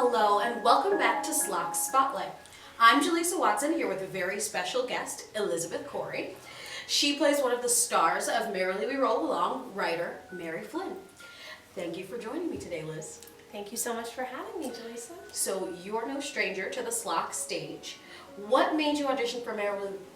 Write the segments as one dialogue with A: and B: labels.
A: hello, and welcome back to SLOC Spotlight. I'm Jaleesa Watson here with a very special guest, Elizabeth Corey. She plays one of the stars of Merrily We Roll Along, writer Mary Flynn. Thank you for joining me today, Liz.
B: Thank you so much for having me, Jaleesa.
A: So you're no stranger to the SLOC stage. What made you audition for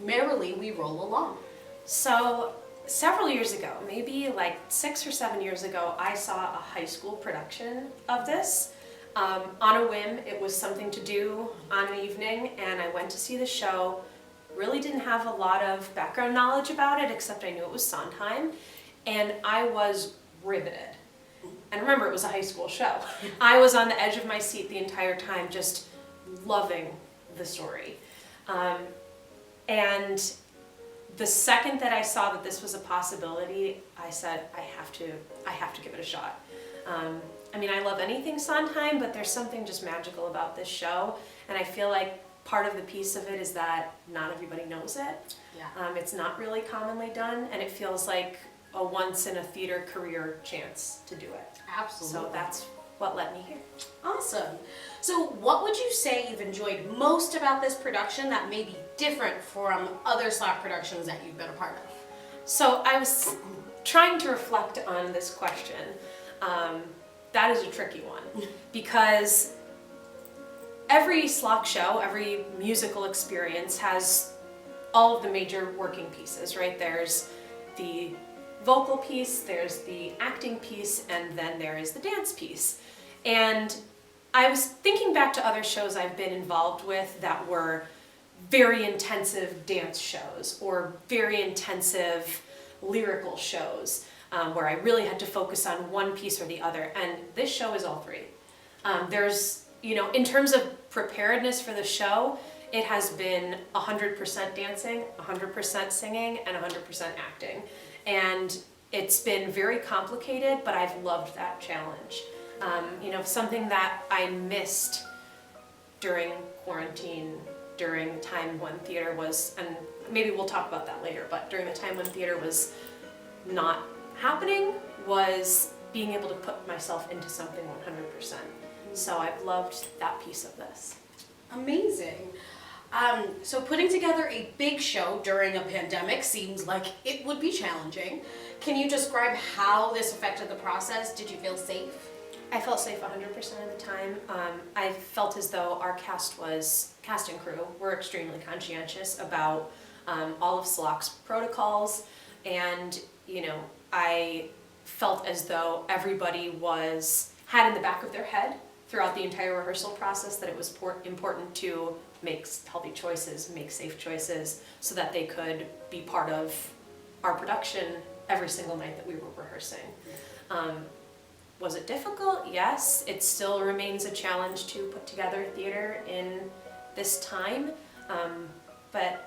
A: Merrily We Roll Along?
B: So several years ago, maybe like 6 or 7 years ago, I saw a high school production of this. On a whim, it was something to do on an evening, and I went to see the show. Really didn't have a lot of background knowledge about it, except I knew it was Sondheim, and I was riveted. And remember, it was a high school show. I was on the edge of my seat the entire time, just loving the story. And the second that I saw that this was a possibility, I said, I have to give it a shot. I mean, I love anything Sondheim, but there's something just magical about this show, and I feel like part of the piece of it is that not everybody knows it.
A: Yeah.
B: It's not really commonly done, and it feels like a once-in-a-theater career chance to do it.
A: Absolutely.
B: So that's what led me here.
A: Awesome. So what would you say you've enjoyed most about this production that may be different from other SLOC productions that you've been a part of?
B: So I was trying to reflect on this question. That is a tricky one, because every SLOC show, every musical experience has all of the major working pieces, right? There's the vocal piece, there's the acting piece, and then there is the dance piece. And I was thinking back to other shows I've been involved with that were very intensive dance shows or very intensive lyrical shows, where I really had to focus on one piece or the other, and this show is all three. There's, in terms of preparedness for the show, it has been 100% dancing, 100% singing, and 100% acting. And it's been very complicated, but I've loved that challenge. Something that I missed during quarantine, during the time when theater was, and maybe we'll talk about that later, but during the time when theater was not happening, was being able to put myself into something 100%. So I've loved that piece of this.
A: Amazing. So putting together a big show during a pandemic seems like it would be challenging. Can you describe how this affected the process? Did you feel safe?
B: I felt safe 100% of the time. I felt as though our cast and crew were extremely conscientious about all of SLOC's protocols, and I felt as though everybody had in the back of their head throughout the entire rehearsal process that it was important to make healthy choices, make safe choices, so that they could be part of our production every single night that we were rehearsing. Was it difficult? Yes. It still remains a challenge to put together theater in this time, but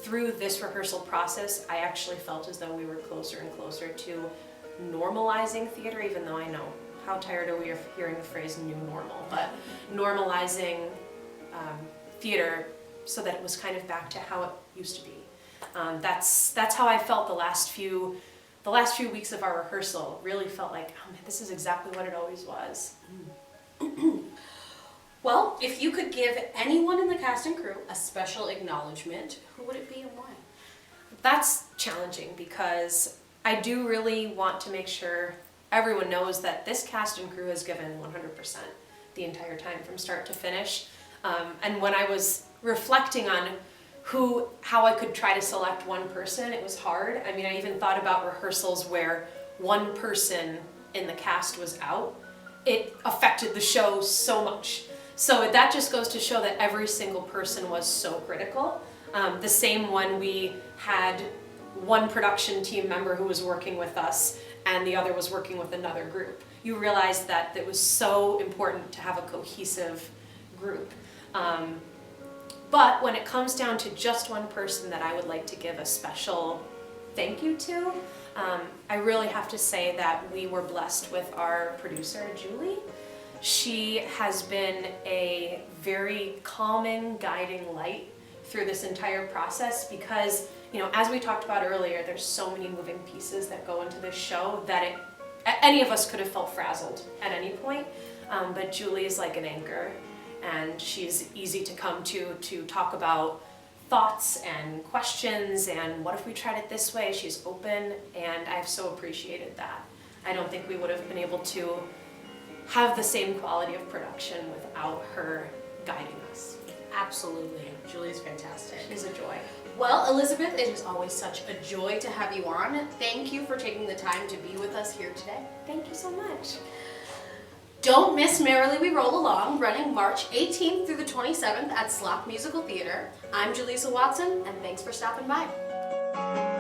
B: through this rehearsal process, I actually felt as though we were closer and closer to normalizing theater, even though I know how tired are we of hearing the phrase new normal, but normalizing theater so that it was kind of back to how it used to be. That's how I felt the last few weeks of our rehearsal. Really felt like, oh man, this is exactly what it always was.
A: Well, if you could give anyone in the cast and crew a special acknowledgement, who would it be and why?
B: That's challenging, because I do really want to make sure everyone knows that this cast and crew has given 100% the entire time from start to finish. And when I was reflecting on how I could try to select one person, it was hard. I mean, I even thought about rehearsals where one person in the cast was out. It affected the show so much. So that just goes to show that every single person was so critical. The same when we had one production team member who was working with us and the other was working with another group. You realize that it was so important to have a cohesive group. But when it comes down to just one person that I would like to give a special thank you to, I really have to say that we were blessed with our producer, Julie. She has been a very calming, guiding light through this entire process, because, as we talked about earlier, there's so many moving pieces that go into this show that any of us could have felt frazzled at any point. but Julie is like an anchor, and she's easy to come to talk about thoughts and questions and what if we tried it this way. She's open, and I've so appreciated that. I don't think we would have been able to have the same quality of production without her guiding us.
A: Absolutely. Julie's fantastic.
B: She's a joy.
A: Well, Elizabeth, it is always such a joy to have you on. Thank you for taking the time to be with us here today.
B: Thank you so much.
A: Don't miss Merrily We Roll Along, running March 18th through the 27th at SLOC Musical Theater. I'm Jaleesa Watson, and thanks for stopping by.